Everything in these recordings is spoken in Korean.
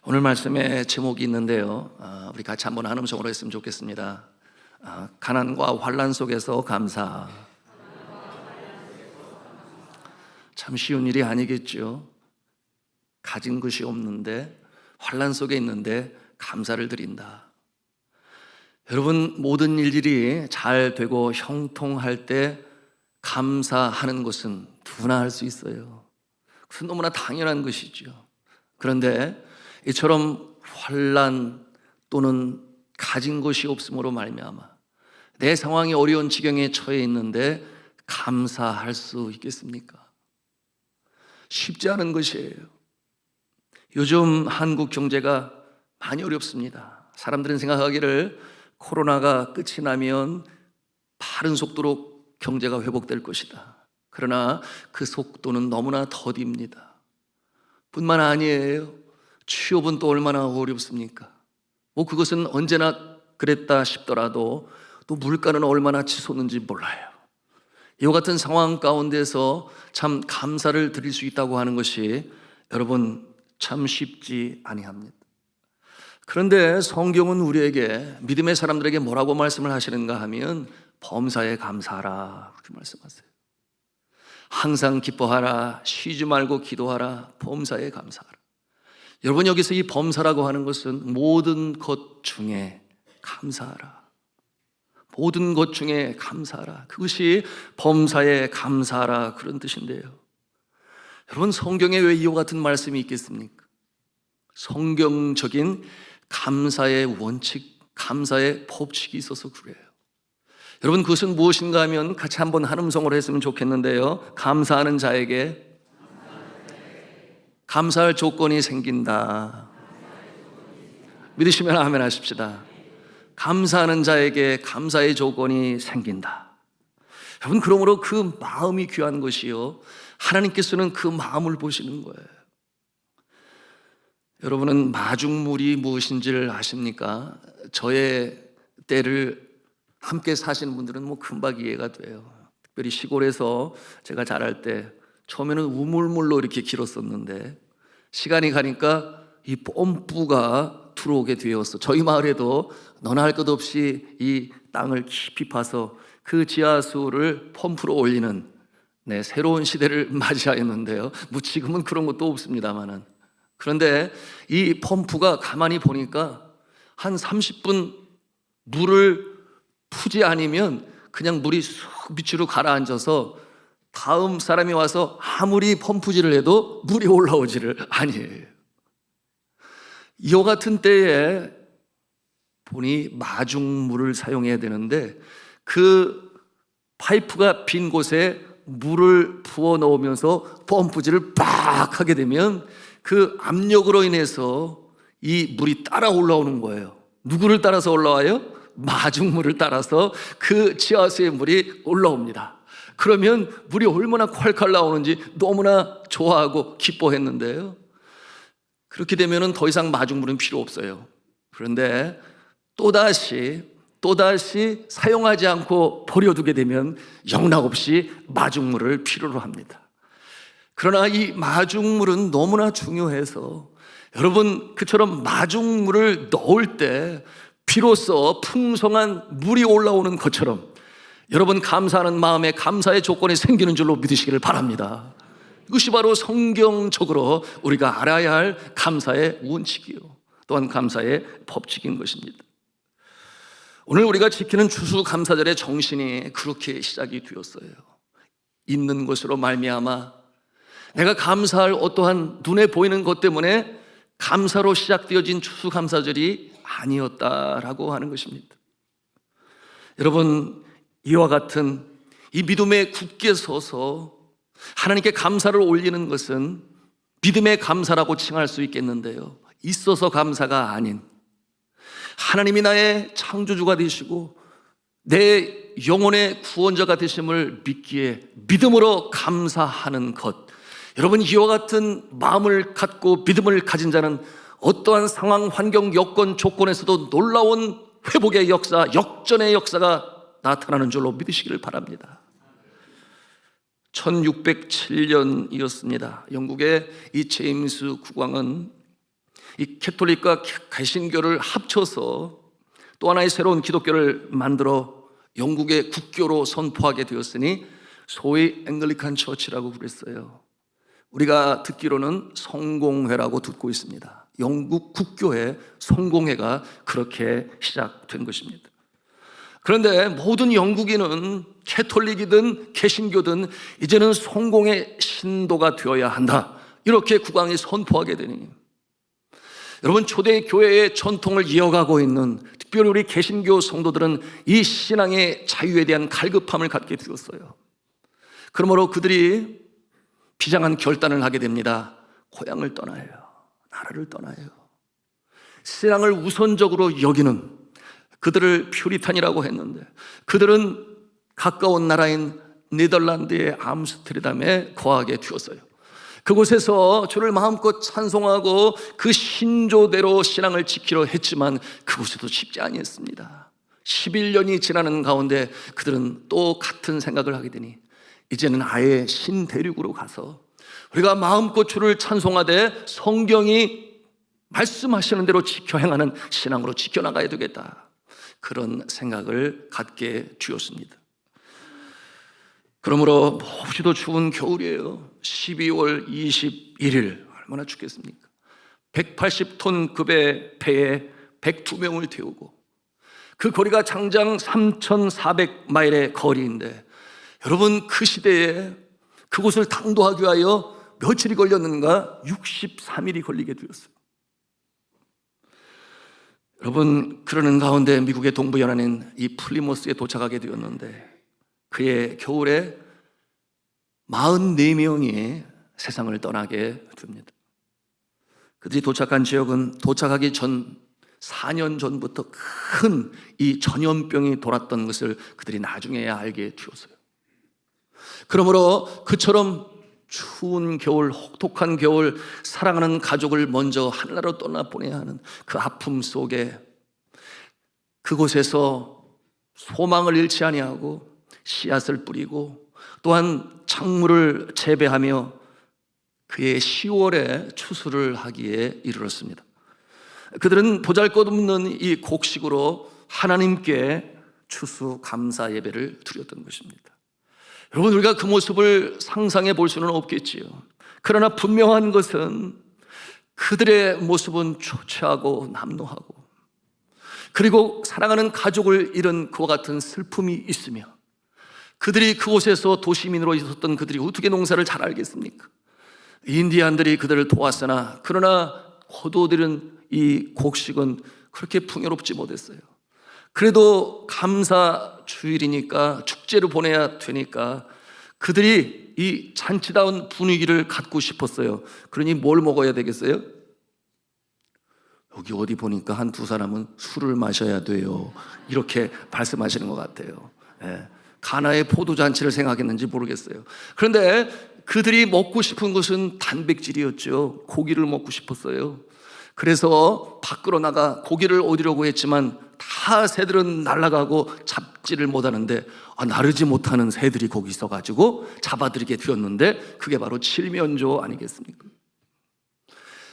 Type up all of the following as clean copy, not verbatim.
오늘 말씀에 제목이 있는데요, 우리 같이 한번 한 음성으로 했으면 좋겠습니다. 가난과 환난 속에서 감사. 참 쉬운 일이 아니겠죠. 가진 것이 없는데, 환난 속에 있는데 감사를 드린다. 여러분, 모든 일들이 잘 되고 형통할 때 감사하는 것은 누구나 할 수 있어요. 그것은 너무나 당연한 것이죠. 그런데 이처럼 환난 또는 가진 것이 없음으로 말미암아 내 상황이 어려운 지경에 처해 있는데 감사할 수 있겠습니까? 쉽지 않은 것이에요. 요즘 한국 경제가 많이 어렵습니다. 사람들은 생각하기를 코로나가 끝이 나면 빠른 속도로 경제가 회복될 것이다. 그러나 그 속도는 너무나 더딥니다. 뿐만 아니에요. 취업은 또 얼마나 어렵습니까? 그것은 언제나 그랬다 싶더라도 또 물가는 얼마나 치솟는지 몰라요. 이와 같은 상황 가운데서 참 감사를 드릴 수 있다고 하는 것이 여러분 참 쉽지 아니합니다. 그런데 성경은 우리에게, 믿음의 사람들에게 뭐라고 말씀을 하시는가 하면 범사에 감사하라 그렇게 말씀하세요. 항상 기뻐하라, 쉬지 말고 기도하라, 범사에 감사하라. 여러분, 여기서 이 범사라고 하는 것은 모든 것 중에 감사하라, 모든 것 중에 감사하라, 그것이 범사에 감사하라 그런 뜻인데요. 여러분, 성경에 왜 이와 같은 말씀이 있겠습니까? 성경적인 감사의 원칙, 감사의 법칙이 있어서 그래요. 여러분, 그것은 무엇인가 하면 같이 한번 한 음성으로 했으면 좋겠는데요, 감사하는 자에게 감사할 조건이 생긴다. 믿으시면 아멘 하십시다. 감사하는 자에게 감사의 조건이 생긴다. 여러분, 그러므로 그 마음이 귀한 것이요, 하나님께서는 그 마음을 보시는 거예요. 여러분은 마중물이 무엇인지를 아십니까? 저의 때를 함께 사시는 분들은 금방 이해가 돼요. 특별히 시골에서 제가 자랄 때 처음에는 우물물로 이렇게 길었었는데 시간이 가니까 이 펌프가 들어오게 되었어. 저희 마을에도 너나 할 것 없이 이 땅을 깊이 파서 그 지하수를 펌프로 올리는 새로운 시대를 맞이하였는데요. 지금은 그런 것도 없습니다만은. 그런데 이 펌프가 가만히 보니까 한 30분 물을 푸지 않으면 그냥 물이 쑥 밑으로 가라앉아서 다음 사람이 와서 아무리 펌프질을 해도 물이 올라오지를 아니에요. 이와 같은 때에 보니 마중물을 사용해야 되는데 그 파이프가 빈 곳에 물을 부어 넣으면서 펌프질을 빡 하게 되면 그 압력으로 인해서 이 물이 따라 올라오는 거예요. 누구를 따라서 올라와요? 마중물을 따라서 그 지하수의 물이 올라옵니다. 그러면 물이 얼마나 콸콸 나오는지 너무나 좋아하고 기뻐했는데요, 그렇게 되면 더 이상 마중물은 필요 없어요. 그런데 또다시 사용하지 않고 버려두게 되면 영락없이 마중물을 필요로 합니다. 그러나 이 마중물은 너무나 중요해서 여러분, 그처럼 마중물을 넣을 때 비로소 풍성한 물이 올라오는 것처럼 여러분, 감사하는 마음에 감사의 조건이 생기는 줄로 믿으시기를 바랍니다. 이것이 바로 성경적으로 우리가 알아야 할 감사의 원칙이요, 또한 감사의 법칙인 것입니다. 오늘 우리가 지키는 추수감사절의 정신이 그렇게 시작이 되었어요. 있는 것으로 말미암아 내가 감사할 어떠한 눈에 보이는 것 때문에 감사로 시작되어진 추수감사절이 아니었다라고 하는 것입니다. 여러분, 이와 같은 이 믿음에 굳게 서서 하나님께 감사를 올리는 것은 믿음의 감사라고 칭할 수 있겠는데요, 있어서 감사가 아닌 하나님이 나의 창조주가 되시고 내 영혼의 구원자가 되심을 믿기에 믿음으로 감사하는 것, 여러분, 이와 같은 마음을 갖고 믿음을 가진 자는 어떠한 상황, 환경, 여건, 조건에서도 놀라운 회복의 역사, 역전의 역사가 나타나는 줄로 믿으시기를 바랍니다. 1607년이었습니다. 영국의 이 제임스 국왕은 이 캐톨릭과 개신교를 합쳐서 또 하나의 새로운 기독교를 만들어 영국의 국교로 선포하게 되었으니 소위 앵글리칸 처치라고 그랬어요. 우리가 듣기로는 성공회라고 듣고 있습니다. 영국 국교의 성공회가 그렇게 시작된 것입니다. 그런데 모든 영국인은 캐톨릭이든 개신교든 이제는 성공의 신도가 되어야 한다, 이렇게 국왕이 선포하게 되니, 여러분, 초대 교회의 전통을 이어가고 있는 특별히 우리 개신교 성도들은 이 신앙의 자유에 대한 갈급함을 갖게 되었어요. 그러므로 그들이 비장한 결단을 하게 됩니다. 고향을 떠나요. 나라를 떠나요. 신앙을 우선적으로 여기는, 그들을 퓨리탄이라고 했는데 그들은 가까운 나라인 네덜란드의 암스테르담에 거하게 되었어요. 그곳에서 주를 마음껏 찬송하고 그 신조대로 신앙을 지키려 했지만 그곳에도 쉽지 아니었습니다. 11년이 지나는 가운데 그들은 또 같은 생각을 하게 되니 이제는 아예 신대륙으로 가서 우리가 마음껏 주를 찬송하되 성경이 말씀하시는 대로 지켜 행하는 신앙으로 지켜나가야 되겠다, 그런 생각을 갖게 되었습니다. 그러므로 몹시도 추운 겨울이에요. 12월 21일 얼마나 춥겠습니까? 180톤 급의 배에 102명을 태우고 그 거리가 장장 3,400마일의 거리인데, 여러분, 그 시대에 그곳을 당도하기 위하여 며칠이 걸렸는가? 63일이 걸리게 되었어요. 여러분, 그러는 가운데 미국의 동부 연안인 이 플리모스에 도착하게 되었는데 그의 겨울에 44명이 세상을 떠나게 됩니다. 그들이 도착한 지역은 도착하기 전 4년 전부터 큰 이 전염병이 돌았던 것을 그들이 나중에야 알게 되었어요. 그러므로 그처럼 추운 겨울, 혹독한 겨울, 사랑하는 가족을 먼저 하늘나라로 떠나보내야 하는 그 아픔 속에 그곳에서 소망을 잃지 아니하고 씨앗을 뿌리고 또한 작물을 재배하며 그의 10월에 추수를 하기에 이르렀습니다. 그들은 보잘것없는 이 곡식으로 하나님께 추수 감사 예배를 드렸던 것입니다. 여러분, 우리가 그 모습을 상상해 볼 수는 없겠지요. 그러나 분명한 것은 그들의 모습은 초췌하고 남노하고, 그리고 사랑하는 가족을 잃은 그와 같은 슬픔이 있으며, 그들이 그곳에서 도시민으로 있었던 그들이 어떻게 농사를 잘 알겠습니까? 인디안들이 그들을 도왔으나 그러나 거두어들인 이 곡식은 그렇게 풍요롭지 못했어요. 그래도 감사 주일이니까 축제를 보내야 되니까 그들이 이 잔치다운 분위기를 갖고 싶었어요. 그러니 뭘 먹어야 되겠어요? 여기 어디 보니까 한 두 사람은 술을 마셔야 돼요, 이렇게 말씀하시는 것 같아요. 가나의 포도잔치를 생각했는지 모르겠어요. 그런데 그들이 먹고 싶은 것은 단백질이었죠. 고기를 먹고 싶었어요. 그래서 밖으로 나가 고기를 얻으려고 했지만 다 새들은 날아가고 잡지를 못하는데 나르지 못하는 새들이 거기 있어가지고 잡아들이게 되었는데 그게 바로 칠면조 아니겠습니까?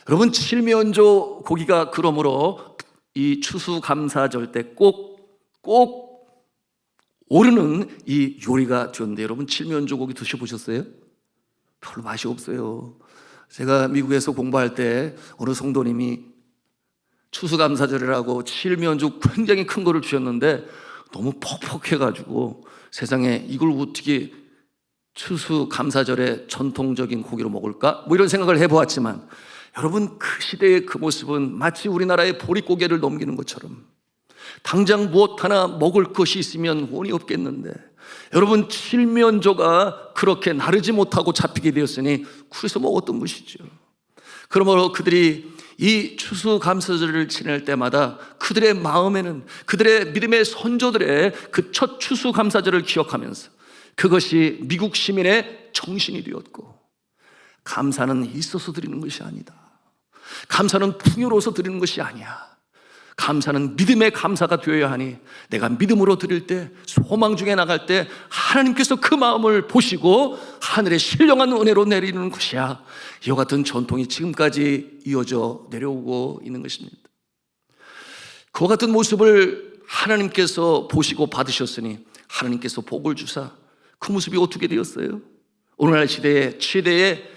여러분, 칠면조 고기가 그러므로 이 추수감사절 때 꼭 오르는 이 요리가 되었는데, 여러분, 칠면조 고기 드셔보셨어요? 별로 맛이 없어요. 제가 미국에서 공부할 때 어느 성도님이 추수감사절이라고 칠면조 굉장히 큰 거를 주셨는데 너무 퍽퍽해가지고 세상에 이걸 어떻게 추수감사절에 전통적인 고기로 먹을까? 뭐 이런 생각을 해보았지만, 여러분, 그 시대의 그 모습은 마치 우리나라의 보릿고개를 넘기는 것처럼 당장 무엇 하나 먹을 것이 있으면 원이 없겠는데, 여러분, 칠면조가 그렇게 나르지 못하고 잡히게 되었으니 그래서 먹었던 것이죠. 그러므로 그들이 이 추수감사절을 지낼 때마다 그들의 마음에는 그들의 믿음의 선조들의 그 첫 추수감사절을 기억하면서 그것이 미국 시민의 정신이 되었고, 감사는 있어서 드리는 것이 아니다, 감사는 풍요로워서 드리는 것이 아니야, 감사는 믿음의 감사가 되어야 하니 내가 믿음으로 드릴 때, 소망 중에 나갈 때 하나님께서 그 마음을 보시고 하늘의 신령한 은혜로 내리는 것이야. 이와 같은 전통이 지금까지 이어져 내려오고 있는 것입니다. 그와 같은 모습을 하나님께서 보시고 받으셨으니 하나님께서 복을 주사 그 모습이 어떻게 되었어요? 오늘날 시대에 최대의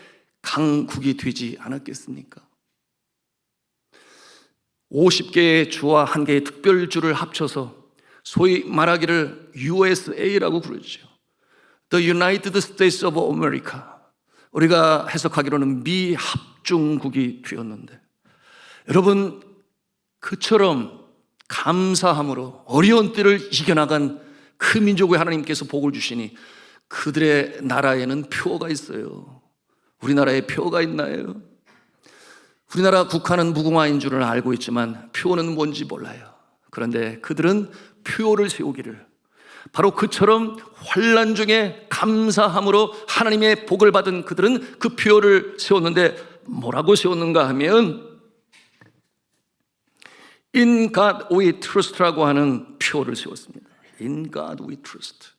강국이 되지 않았겠습니까? 50개의 주와 1개의 특별주를 합쳐서 소위 말하기를 USA라고 부르죠. The United States of America. 우리가 해석하기로는 미합중국이 되었는데, 여러분, 그처럼 감사함으로 어려운 때를 이겨나간 그 민족에 하나님께서 복을 주시니 그들의 나라에는 표어가 있어요. 우리나라에 표어가 있나요? 우리나라 국화는 무궁화인 줄은 알고 있지만 표어는 뭔지 몰라요. 그런데 그들은 표어를 세우기를, 바로 그처럼 환난 중에 감사함으로 하나님의 복을 받은 그들은 그 표어를 세웠는데 뭐라고 세웠는가 하면 In God we trust라고 하는 표어를 세웠습니다. In God we trust.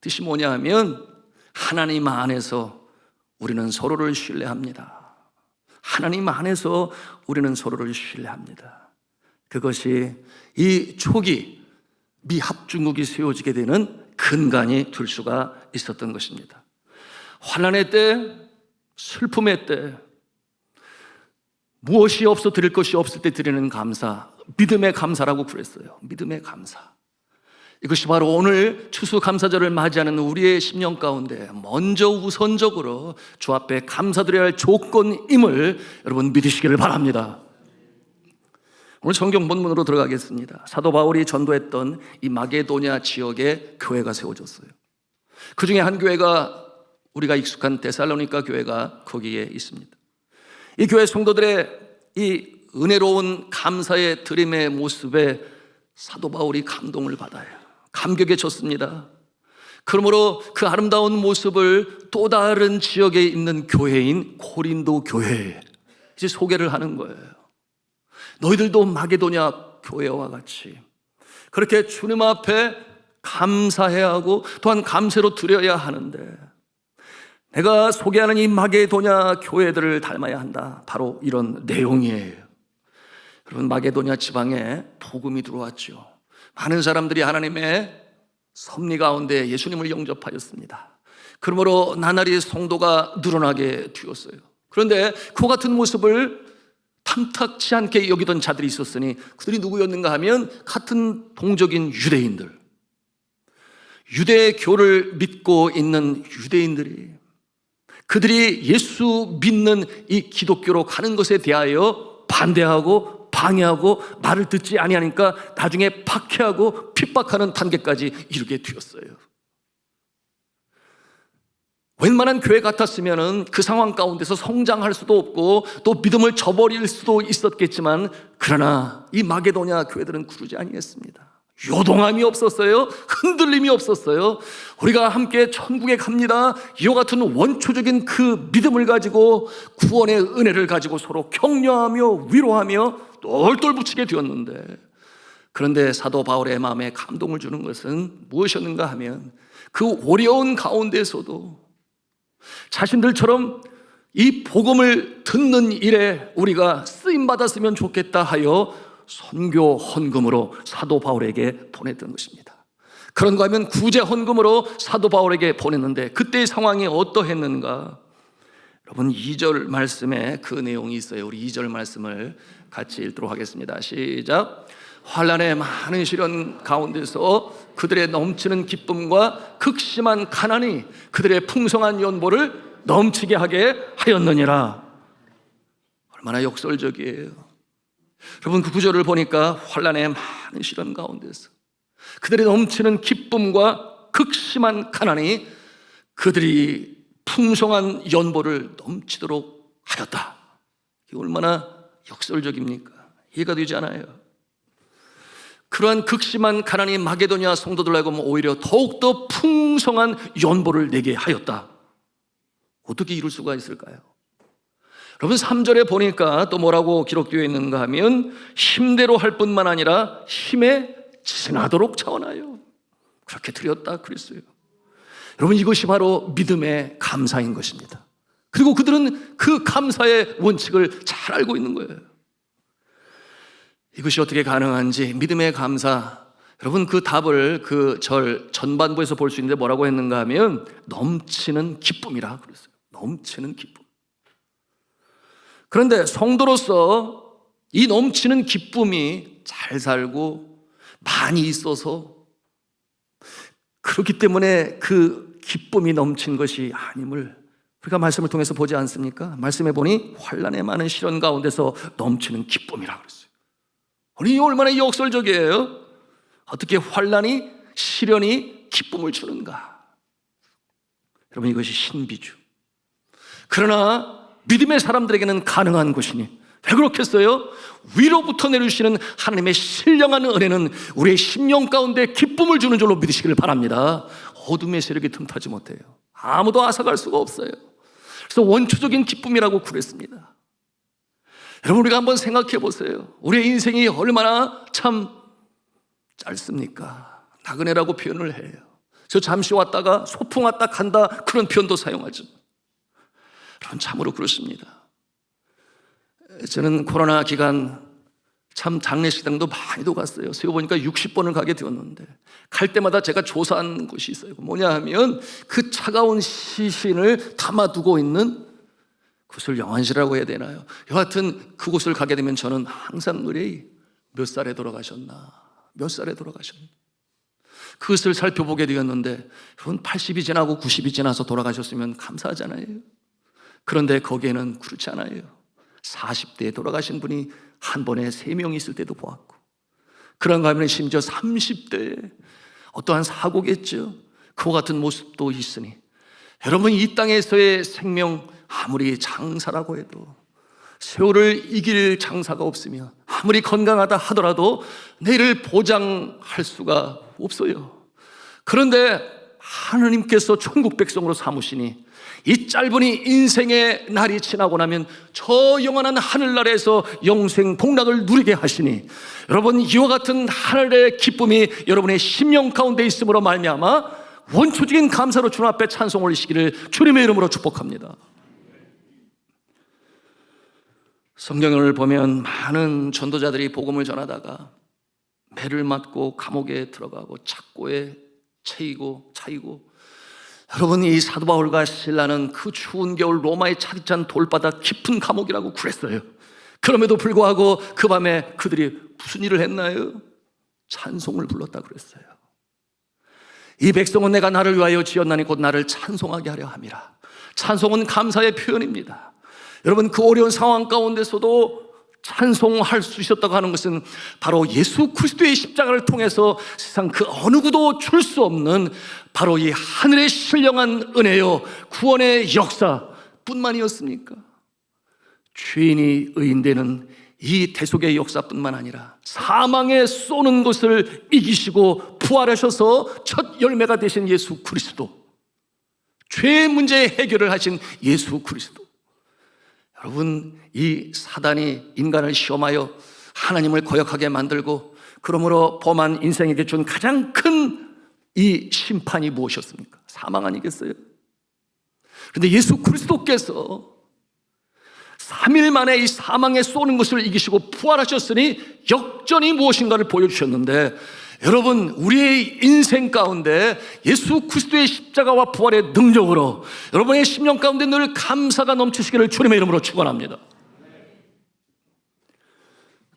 뜻이 뭐냐 하면 하나님 안에서 우리는 서로를 신뢰합니다. 하나님 안에서 우리는 서로를 신뢰합니다. 그것이 이 초기 미합중국이 세워지게 되는 근간이 될 수가 있었던 것입니다. 환난의 때, 슬픔의 때, 무엇이 없어 드릴 것이 없을 때 드리는 감사, 믿음의 감사라고 그랬어요. 믿음의 감사. 이것이 바로 오늘 추수감사절을 맞이하는 우리의 심령 가운데 먼저 우선적으로 주 앞에 감사드려야 할 조건임을 여러분 믿으시기를 바랍니다. 오늘 성경 본문으로 들어가겠습니다. 사도 바울이 전도했던 이 마게도냐 지역에 교회가 세워졌어요. 그 중에 한 교회가 우리가 익숙한 데살로니가 교회가 거기에 있습니다. 이 교회 성도들의 이 은혜로운 감사의 드림의 모습에 사도 바울이 감동을 받아요. 감격에 졌습니다. 그러므로 그 아름다운 모습을 또 다른 지역에 있는 교회인 고린도 교회에 이제 소개를 하는 거예요. 너희들도 마게도냐 교회와 같이 그렇게 주님 앞에 감사해야 하고 또한 감사로 드려야 하는데, 내가 소개하는 이 마게도냐 교회들을 닮아야 한다. 바로 이런 내용이에요. 여러분, 마게도냐 지방에 복음이 들어왔죠. 많은 사람들이 하나님의 섭리 가운데 예수님을 영접하였습니다. 그러므로 나날이 성도가 늘어나게 되었어요. 그런데 그 같은 모습을 탐탁치 않게 여기던 자들이 있었으니 그들이 누구였는가 하면 같은 동족인 유대인들, 유대교를 믿고 있는 유대인들이, 그들이 예수 믿는 이 기독교로 가는 것에 대하여 반대하고 방해하고 말을 듣지 아니하니까 나중에 박해하고 핍박하는 단계까지 이르게 되었어요. 웬만한 교회 같았으면 그 상황 가운데서 성장할 수도 없고 또 믿음을 저버릴 수도 있었겠지만, 그러나 이 마게도냐 교회들은 그러지 아니했습니다. 요동함이 없었어요. 흔들림이 없었어요. 우리가 함께 천국에 갑니다. 이와 같은 원초적인 그 믿음을 가지고 구원의 은혜를 가지고 서로 격려하며 위로하며 똘똘 붙이게 되었는데, 그런데 사도 바울의 마음에 감동을 주는 것은 무엇이었는가 하면 그 어려운 가운데서도 자신들처럼 이 복음을 듣는 일에 우리가 쓰임받았으면 좋겠다 하여 선교 헌금으로 사도 바울에게 보냈던 것입니다. 그런가 하면 구제 헌금으로 사도 바울에게 보냈는데, 그때의 상황이 어떠했는가? 여러분, 2절 말씀에 그 내용이 있어요. 우리 2절 말씀을 같이 읽도록 하겠습니다. 시작. 환난의 많은 시련 가운데서 그들의 넘치는 기쁨과 극심한 가난이 그들의 풍성한 연보를 넘치게 하게 하였느니라. 얼마나 역설적이에요. 여러분, 그 구절을 보니까 환난의 많은 시련 가운데서 그들의 넘치는 기쁨과 극심한 가난이 그들이 풍성한 연보를 넘치도록 하였다. 이게 얼마나 역설적입니까? 이해가 되지 않아요. 그러한 극심한 가난이 마게도냐 성도들 알고 보면 오히려 더욱더 풍성한 연보를 내게 하였다. 어떻게 이룰 수가 있을까요? 여러분 3절에 보니까 또 뭐라고 기록되어 있는가 하면 힘대로 할 뿐만 아니라 힘에 지나도록 차원하여 그렇게 드렸다 그랬어요. 여러분 이것이 바로 믿음의 감사인 것입니다. 그리고 그들은 그 감사의 원칙을 잘 알고 있는 거예요. 이것이 어떻게 가능한지 믿음의 감사, 여러분 그 답을 그 절 전반부에서 볼 수 있는데 뭐라고 했는가 하면 넘치는 기쁨이라 그랬어요. 넘치는 기쁨. 그런데 성도로서 이 넘치는 기쁨이 잘 살고 많이 있어서 그렇기 때문에 그 기쁨이 넘친 것이 아님을 우리가 말씀을 통해서 보지 않습니까? 말씀해 보니 환난의 많은 시련 가운데서 넘치는 기쁨이라 그랬어요. 우리 얼마나 역설적이에요. 어떻게 환난이 시련이 기쁨을 주는가? 여러분 이것이 신비주. 그러나 믿음의 사람들에게는 가능한 것이니 왜 그렇겠어요? 위로부터 내려주시는 하나님의 신령한 은혜는 우리의 심령 가운데 기쁨을 주는 줄로 믿으시기를 바랍니다. 어둠의 세력이 틈타지 못해요. 아무도 앗아갈 수가 없어요. 그래서 원초적인 기쁨이라고 그랬습니다. 여러분 우리가 한번 생각해 보세요. 우리의 인생이 얼마나 참 짧습니까? 나그네라고 표현을 해요. 저 잠시 왔다가 소풍 왔다 간다 그런 표현도 사용하죠. 여러분 참으로 그렇습니다. 저는 코로나 기간 참 장례식장도 많이도 갔어요. 세어보니까 60번을 가게 되었는데 갈 때마다 제가 조사한 곳이 있어요. 뭐냐 하면 그 차가운 시신을 담아두고 있는 그것을 영안실이라고 해야 되나요? 여하튼 그곳을 가게 되면 저는 항상 의뢰이 몇 살에 돌아가셨나, 몇 살에 돌아가셨나 그것을 살펴보게 되었는데 여러분 80이 지나고 90이 지나서 돌아가셨으면 감사하잖아요. 그런데 거기에는 그렇지 않아요. 40대에 돌아가신 분이 한 번에 3명 있을 때도 보았고, 그런가 하면 심지어 30대에 어떠한 사고겠죠. 그와 같은 모습도 있으니 여러분 이 땅에서의 생명 아무리 장사라고 해도 세월을 이길 장사가 없으며 아무리 건강하다 하더라도 내일을 보장할 수가 없어요. 그런데 하느님께서 천국 백성으로 삼으시니 이 짧은 인생의 날이 지나고 나면 저 영원한 하늘나라에서 영생 복락을 누리게 하시니 여러분 이와 같은 하늘의 기쁨이 여러분의 심령 가운데 있음으로 말미암아 원초적인 감사로 주님 앞에 찬송 올리시기를 주님의 이름으로 축복합니다. 성경을 보면 많은 전도자들이 복음을 전하다가 매를 맞고 감옥에 들어가고 착고에 차이고 여러분 이 사도 바울과 실라는 그 추운 겨울 로마의 차디찬 돌바닥 깊은 감옥이라고 그랬어요. 그럼에도 불구하고 그 밤에 그들이 무슨 일을 했나요? 찬송을 불렀다 그랬어요. 이 백성은 내가 나를 위하여 지었나니 곧 나를 찬송하게 하려 함이라. 찬송은 감사의 표현입니다. 여러분 그 어려운 상황 가운데서도 찬송할 수 있었다고 하는 것은 바로 예수 그리스도의 십자가를 통해서 세상 그 어느 누구도 줄 수 없는 바로 이 하늘의 신령한 은혜요 구원의 역사뿐만이었습니까? 죄인이 의인되는 이 대속의 역사뿐만 아니라 사망에 쏘는 것을 이기시고 부활하셔서 첫 열매가 되신 예수 그리스도, 죄의 문제의 해결을 하신 예수 그리스도. 여러분 이 사단이 인간을 시험하여 하나님을 거역하게 만들고 그러므로 범한 인생에게 준 가장 큰 이 심판이 무엇이었습니까? 사망 아니겠어요? 그런데 예수 그리스도께서 3일 만에 이 사망에 쏘는 것을 이기시고 부활하셨으니 역전이 무엇인가를 보여주셨는데 여러분 우리의 인생 가운데 예수 그리스도의 십자가와 부활의 능력으로 여러분의 심령 가운데 늘 감사가 넘치시기를 주님의 이름으로 축원합니다.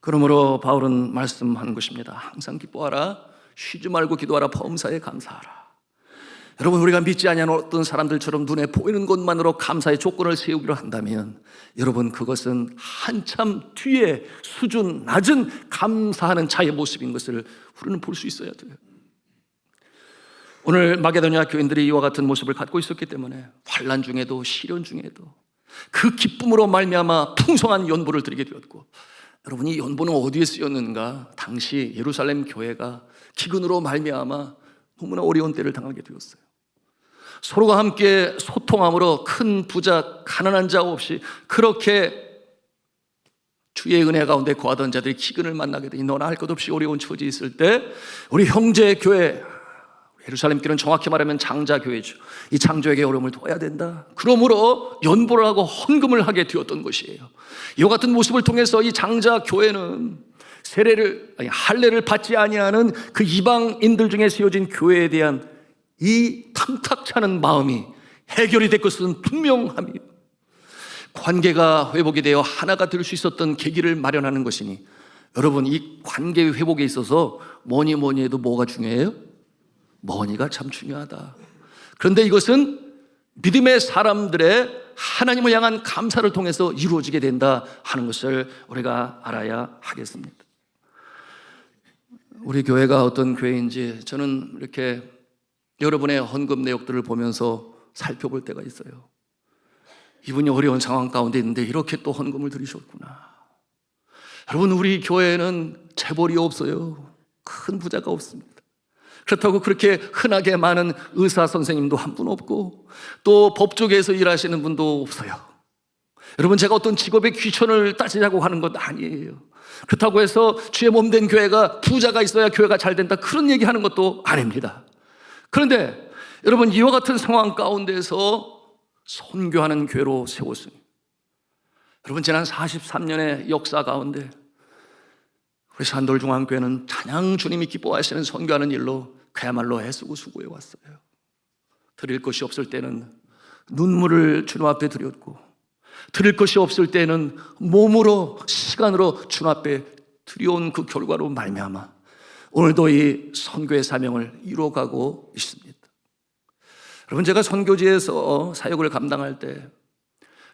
그러므로 바울은 말씀하는 것입니다. 항상 기뻐하라, 쉬지 말고 기도하라, 범사에 감사하라. 여러분 우리가 믿지 아니하는 어떤 사람들처럼 눈에 보이는 것만으로 감사의 조건을 세우기로 한다면 여러분 그것은 한참 뒤에 수준 낮은 감사하는 자의 모습인 것을 우리는 볼 수 있어야 돼요. 오늘 마게도냐 교인들이 이와 같은 모습을 갖고 있었기 때문에 환난 중에도 시련 중에도 그 기쁨으로 말미암아 풍성한 연보를 드리게 되었고, 여러분 이 연보는 어디에 쓰였는가? 당시 예루살렘 교회가 기근으로 말미암아 너무나 어려운 때를 당하게 되었어요. 서로가 함께 소통함으로 큰 부자 가난한 자 없이 그렇게 주의 은혜 가운데 거하던 자들이 기근을 만나게 되니 너나 할 것 없이 어려운 처지에 있을 때 우리 형제 교회, 예루살렘 교회는 정확히 말하면 장자교회죠. 이 장조에게 어려움을 도와야 된다. 그러므로 연보를 하고 헌금을 하게 되었던 것이에요. 이와 같은 모습을 통해서 이 장자교회는 할례를 받지 아니하는 그 이방인들 중에 세워진 교회에 대한 이 탐탁치 않은 마음이 해결이 될 것은 분명합니다. 관계가 회복이 되어 하나가 될 수 있었던 계기를 마련하는 것이니 여러분, 이 관계 회복에 있어서 뭐니 해도 뭐가 중요해요? 머니가 참 중요하다. 그런데 이것은 믿음의 사람들의 하나님을 향한 감사를 통해서 이루어지게 된다 하는 것을 우리가 알아야 하겠습니다. 우리 교회가 어떤 교회인지 저는 이렇게 여러분의 헌금 내역들을 보면서 살펴볼 때가 있어요. 이분이 어려운 상황 가운데 있는데 이렇게 또 헌금을 드리셨구나. 여러분, 우리 교회는 재벌이 없어요. 큰 부자가 없습니다. 그렇다고 그렇게 흔하게 많은 의사 선생님도 한 분 없고 또 법조계에서 일하시는 분도 없어요. 여러분, 제가 어떤 직업의 귀천을 따지자고 하는 것 아니에요. 그렇다고 해서 주의 몸된 교회가 부자가 있어야 교회가 잘 된다, 그런 얘기하는 것도 아닙니다. 그런데 여러분, 이와 같은 상황 가운데서 선교하는 교회로 세웠습니다. 여러분, 지난 43년의 역사 가운데 우리 산돌중앙교회는 찬양 주님이 기뻐하시는 선교하는 일로 그야말로 애쓰고 수고해 왔어요. 드릴 것이 없을 때는 눈물을 주님 앞에 드렸고, 드릴 것이 없을 때는 몸으로 시간으로 주님 앞에 드려온 그 결과로 말미암아 오늘도 이 선교의 사명을 이루어가고 있습니다. 여러분, 제가 선교지에서 사역을 감당할 때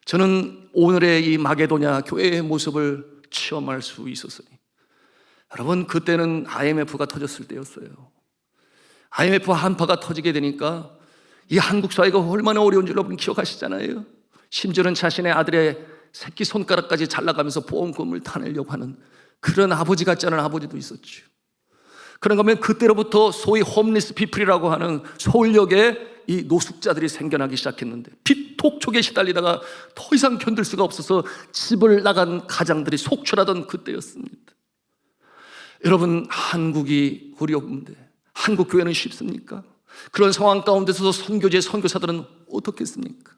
저는 오늘의 이 마게도냐 교회의 모습을 체험할 수 있었으니, 여러분, 그때는 IMF가 터졌을 때였어요. IMF 한파가 터지게 되니까 이 한국 사회가 얼마나 어려운지 여러분 기억하시잖아요. 심지어는 자신의 아들의 새끼 손가락까지 잘라가면서 보험금을 타내려고 하는 그런 아버지 같지 않은 아버지도 있었죠. 그런가 하면 그때로부터 소위 홈리스 피플이라고 하는 서울역에 이 노숙자들이 생겨나기 시작했는데 빚톡촉에 시달리다가 더 이상 견딜 수가 없어서 집을 나간 가장들이 속출하던 그때였습니다. 여러분, 한국이 어려운데 한국 교회는 쉽습니까? 그런 상황 가운데서 선교지의 선교사들은 어떻겠습니까?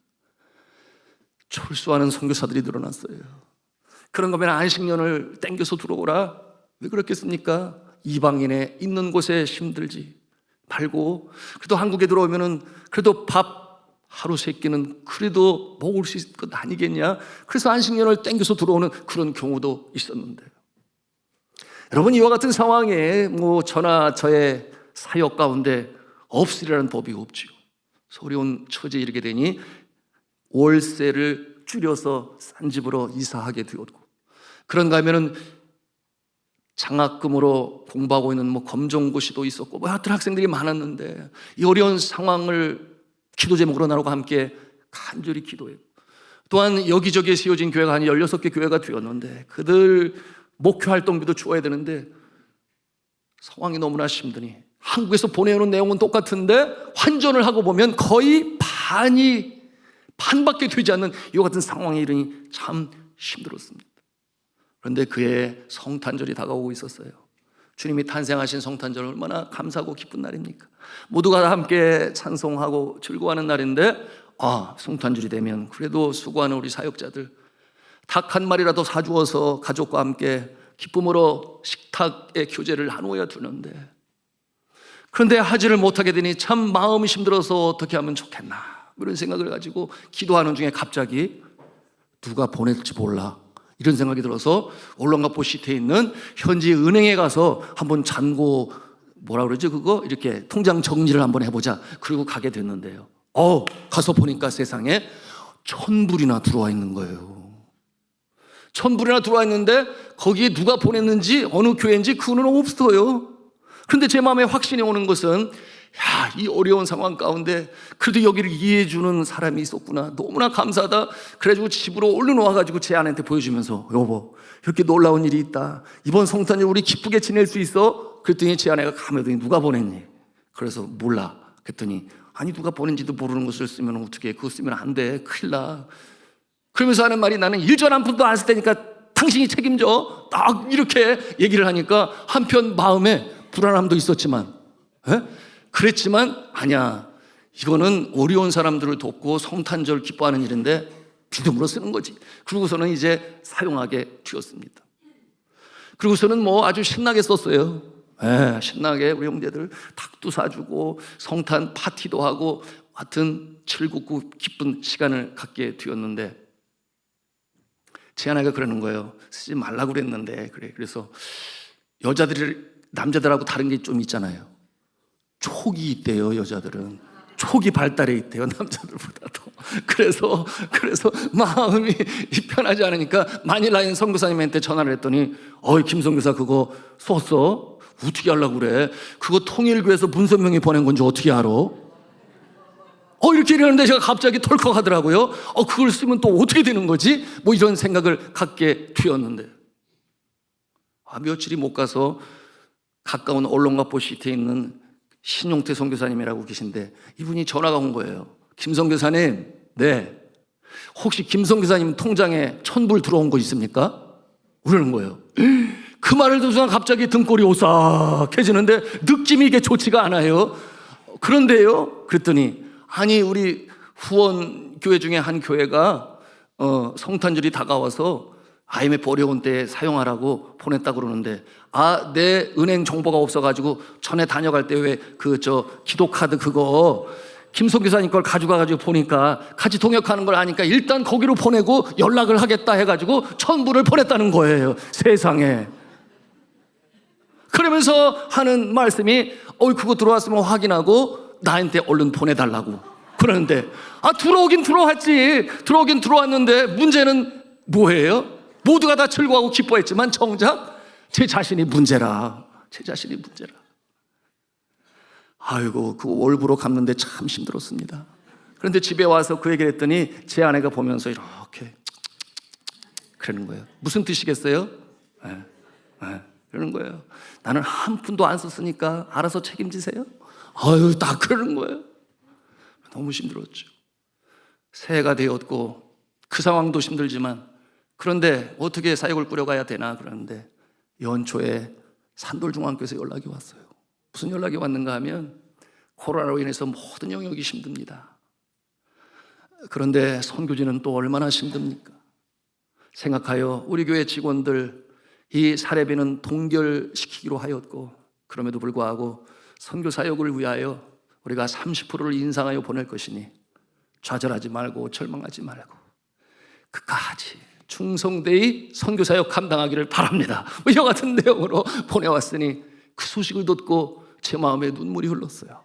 철수하는 선교사들이 늘어났어요. 그런가 하면 안식년을 땡겨서 들어오라. 왜 그렇겠습니까? 이방인의 있는 곳에 힘들지 말고 그래도 한국에 들어오면은 그래도 밥 하루 세 끼는 그래도 먹을 수 있을 것 아니겠냐? 그래서 안식년을 땡겨서 들어오는 그런 경우도 있었는데요. 여러분, 이와 같은 상황에 저나 저의 사역 가운데 없으리라는 법이 없지요. 어려운 처지에 이르게 되니 월세를 줄여서 싼 집으로 이사하게 되었고, 그런가 하면은 장학금으로 공부하고 있는 검정고시도 있었고 하여튼 학생들이 많았는데 이 어려운 상황을 기도 제목으로 나누고 함께 간절히 기도해요. 또한 여기저기에 세워진 교회가 한 16개 교회가 되었는데 그들 목회 활동비도 주어야 되는데 상황이 너무나 힘드니 한국에서 보내오는 내용은 똑같은데 환전을 하고 보면 거의 반밖에 되지 않는 이와 같은 상황에 이르니 참 힘들었습니다. 그런데 그의 성탄절이 다가오고 있었어요. 주님이 탄생하신 성탄절, 얼마나 감사하고 기쁜 날입니까? 모두가 함께 찬송하고 즐거워하는 날인데 성탄절이 되면 그래도 수고하는 우리 사역자들 닭 한 마리라도 사주어서 가족과 함께 기쁨으로 식탁에 교제를 나누어야 되는데, 그런데 하지를 못하게 되니 참 마음이 힘들어서 어떻게 하면 좋겠나 이런 생각을 가지고 기도하는 중에 갑자기 누가 보낼지 몰라 이런 생각이 들어서 올랑가포 시티에 있는 현지 은행에 가서 한번 잔고 그거 이렇게 통장 정리를 한번 해보자. 그리고 가게 됐는데요. 가서 보니까 세상에 1,000불이나 들어와 있는 거예요. 1,000불이나 들어와 있는데 거기에 누가 보냈는지 어느 교회인지 그거는 없어요. 그런데 제 마음에 확신이 오는 것은 이 어려운 상황 가운데 그래도 여기를 이해해 주는 사람이 있었구나. 너무나 감사하다. 그래가지고 집으로 얼른 와가지고 제 아내한테 보여주면서 여보, 이렇게 놀라운 일이 있다. 이번 성탄절 우리 기쁘게 지낼 수 있어? 그랬더니 제 아내가 가만히 누가 보냈니? 그래서 몰라. 그랬더니 아니 누가 보낸지도 모르는 것을 쓰면 어떻게, 그거 쓰면 안 돼, 큰일 나. 그러면서 하는 말이 나는 일전 한 푼도 안 쓸 테니까 당신이 책임져, 딱 이렇게 얘기를 하니까 한편 마음에 불안함도 있었지만, 그랬지만 아니야, 이거는 어려운 사람들을 돕고 성탄절 기뻐하는 일인데 믿음으로 쓰는 거지. 그러고서는 이제 사용하게 되었습니다. 그리고서는 뭐 아주 신나게 썼어요. 신나게 우리 형제들 닭도 사주고 성탄 파티도 하고 하여튼 즐겁고 기쁜 시간을 갖게 되었는데, 제 아내가 그러는 거예요. 쓰지 말라고 그랬는데. 그래서 여자들이 남자들하고 다른 게 좀 있잖아요. 촉이 있대요. 여자들은 촉이 발달해 있대요, 남자들보다도. 그래서 마음이 편하지 않으니까 마닐라인 선교사님한테 전화를 했더니, 김 선교사 그거 썼어? 어떻게 하려고 그래? 그거 통일교에서 문선명이 보낸 건지 어떻게 알아? 이렇게 이러는데 제가 갑자기 털컥 하더라고요. 그걸 쓰면 또 어떻게 되는 거지? 뭐 이런 생각을 갖게 되었는데, 며칠이 못 가서 가까운 언론가포 시티에 있는 신용태 선교사님이라고 계신데, 이분이 전화가 온 거예요. 김 선교사님, 네, 혹시 김 선교사님 통장에 1,000불 들어온 거 있습니까? 그러는 거예요. 그 말을 듣는 순간 갑자기 등골이 오싹해지는데 느낌이 이게 좋지가 않아요. 그런데요, 그랬더니 아니 우리 후원 교회 중에 한 교회가 성탄절이 다가와서 IMF 어려운 때 사용하라고 보냈다고 그러는데, 내 은행 정보가 없어가지고 전에 다녀갈 때 왜 기도 카드 그거 김송 교사님 걸 가져가가지고 보니까 같이 동역하는 걸 아니까 일단 거기로 보내고 연락을 하겠다 해가지고 1,000불을 보냈다는 거예요. 세상에. 그러면서 하는 말씀이 그거 들어왔으면 확인하고 나한테 얼른 보내달라고 그러는데, 들어오긴 들어왔는데 문제는 뭐예요? 모두가 다 즐거워하고 기뻐했지만 정작 제 자신이 문제라. 아이고, 그 월부로 갚는데 참 힘들었습니다. 그런데 집에 와서 그 얘기를 했더니 제 아내가 보면서 이렇게 그러는 거예요. 무슨 뜻이겠어요? 그러는 거예요. 나는 한 푼도 안 썼으니까 알아서 책임지세요. 딱 그러는 거예요. 너무 힘들었죠. 새해가 되었고 그 상황도 힘들지만, 그런데 어떻게 사역을 꾸려가야 되나 그러는데 연초에 산돌중앙교회에서 연락이 왔어요. 무슨 연락이 왔는가 하면, 코로나로 인해서 모든 영역이 힘듭니다. 그런데 선교지는 또 얼마나 힘듭니까? 생각하여 우리 교회 직원들 이 사례비는 동결시키기로 하였고, 그럼에도 불구하고 선교 사역을 위하여 우리가 30%를 인상하여 보낼 것이니 좌절하지 말고 절망하지 말고 끝까지 충성되이 선교 사역 감당하기를 바랍니다. 이와 같은 내용으로 보내왔으니 그 소식을 듣고 제 마음에 눈물이 흘렀어요.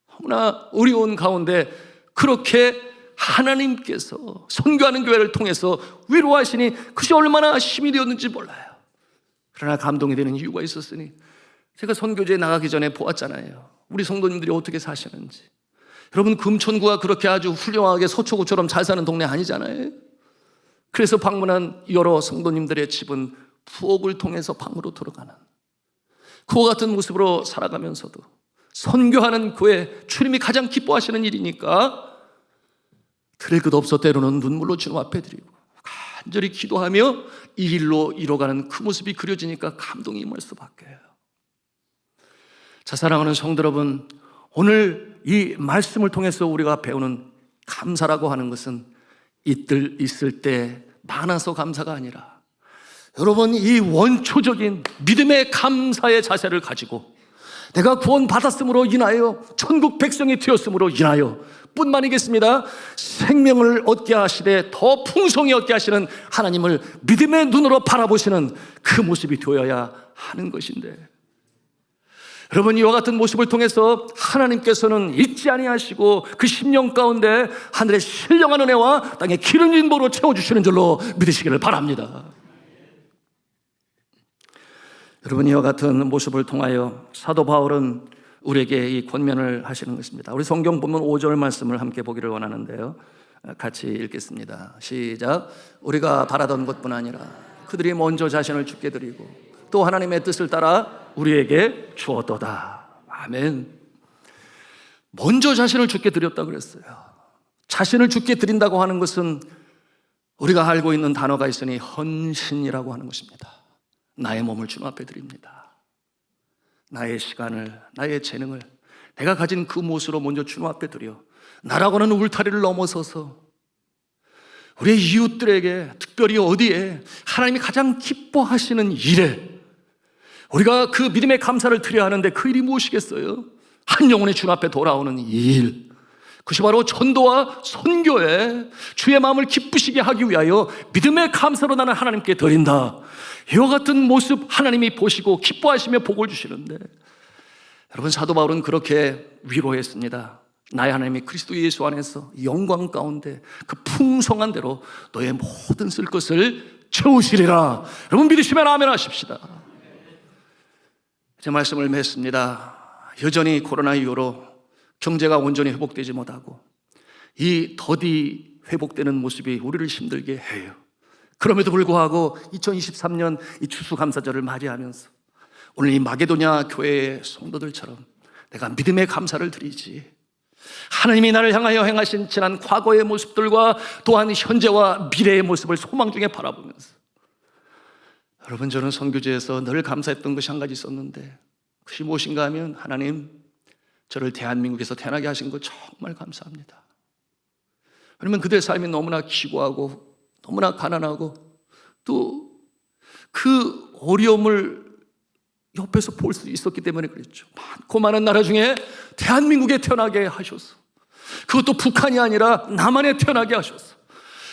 너무나 어려운 가운데 그렇게 하나님께서 선교하는 교회를 통해서 위로하시니 그것이 얼마나 힘이 되었는지 몰라요. 그러나 감동이 되는 이유가 있었으니, 제가 선교지에 나가기 전에 보았잖아요. 우리 성도님들이 어떻게 사시는지. 여러분, 금천구가 그렇게 아주 훌륭하게 서초구처럼 잘 사는 동네 아니잖아요. 그래서 방문한 여러 성도님들의 집은 부엌을 통해서 방으로 들어가는, 그와 같은 모습으로 살아가면서도 선교하는 교회 주님이 가장 기뻐하시는 일이니까 들을 것 없어 때로는 눈물로 주님 앞에 드리고 간절히 기도하며 이 일로 이뤄가는 그 모습이 그려지니까 감동이 임할 수밖에요. 자, 사랑하는 성도 여러분, 오늘 이 말씀을 통해서 우리가 배우는 감사라고 하는 것은 있을 때 많아서 감사가 아니라, 여러분, 이 원초적인 믿음의 감사의 자세를 가지고 내가 구원받았음으로 인하여 천국 백성이 되었음으로 인하여 뿐만이겠습니다. 생명을 얻게 하시되 더 풍성히 얻게 하시는 하나님을 믿음의 눈으로 바라보시는 그 모습이 되어야 하는 것인데, 여러분, 이와 같은 모습을 통해서 하나님께서는 잊지 아니하시고 그 심령 가운데 하늘의 신령한 은혜와 땅의 기름진 보로 채워주시는 줄로 믿으시기를 바랍니다. 여러분, 이와 같은 모습을 통하여 사도 바울은 우리에게 이 권면을 하시는 것입니다. 우리 성경 본문 5절 말씀을 함께 보기를 원하는데요, 같이 읽겠습니다. 시작. 우리가 바라던 것뿐 아니라 그들이 먼저 자신을 주께 드리고 또 하나님의 뜻을 따라 우리에게 주었도다. 아멘. 먼저 자신을 주께 드렸다 그랬어요. 자신을 주께 드린다고 하는 것은 우리가 알고 있는 단어가 있으니 헌신이라고 하는 것입니다. 나의 몸을 주님 앞에 드립니다. 나의 시간을, 나의 재능을 내가 가진 그 모습으로 먼저 주님 앞에 드려 나라고 하는 울타리를 넘어서서 우리의 이웃들에게, 특별히 어디에 하나님이 가장 기뻐하시는 일에 우리가 그 믿음의 감사를 드려야 하는데 그 일이 무엇이겠어요? 한 영혼이 주님 앞에 돌아오는 일, 그것이 바로 전도와 선교에 주의 마음을 기쁘시게 하기 위하여 믿음의 감사로 나는 하나님께 드린다. 이와 같은 모습 하나님이 보시고 기뻐하시며 복을 주시는데, 여러분, 사도 바울은 그렇게 위로했습니다. 나의 하나님이 그리스도 예수 안에서 영광 가운데 그 풍성한 대로 너의 모든 쓸 것을 채우시리라. 여러분 믿으시면 아멘 하십시다. 제 말씀을 맺습니다. 여전히 코로나 이후로 경제가 온전히 회복되지 못하고 이 더디 회복되는 모습이 우리를 힘들게 해요. 그럼에도 불구하고 2023년 이 추수감사절을 맞이하면서 오늘 이 마게도냐 교회의 성도들처럼 내가 믿음의 감사를 드리지, 하나님이 나를 향하여 행하신 지난 과거의 모습들과 또한 현재와 미래의 모습을 소망 중에 바라보면서, 여러분, 저는 선교제에서 늘 감사했던 것이 한 가지 있었는데 그것이 무엇인가 하면, 하나님, 저를 대한민국에서 태어나게 하신 것 정말 감사합니다. 왜냐면 그들의 삶이 너무나 기고하고 너무나 가난하고 또 그 어려움을 옆에서 볼 수 있었기 때문에 그랬죠. 많고 많은 나라 중에 대한민국에 태어나게 하셔서, 그것도 북한이 아니라 남한에 태어나게 하셔서,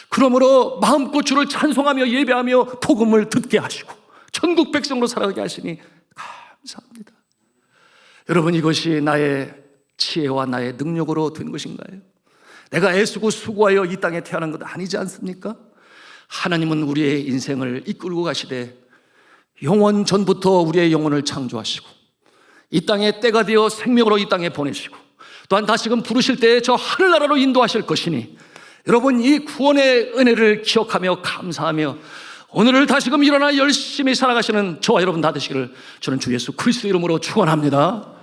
그러므로 마음껏 주를 찬송하며 예배하며 복음을 듣게 하시고 천국 백성으로 살아가게 하시니 감사합니다. 여러분, 이것이 나의 지혜와 나의 능력으로 된 것인가요? 내가 애쓰고 수고하여 이 땅에 태어난 것 아니지 않습니까? 하나님은 우리의 인생을 이끌고 가시되 영원 전부터 우리의 영혼을 창조하시고 이 땅에 때가 되어 생명으로 이 땅에 보내시고 또한 다시금 부르실 때에 저 하늘나라로 인도하실 것이니, 여러분, 이 구원의 은혜를 기억하며 감사하며 오늘을 다시금 일어나 열심히 살아가시는 저와 여러분 다 되시기를 저는 주 예수 그리스도 이름으로 축원합니다.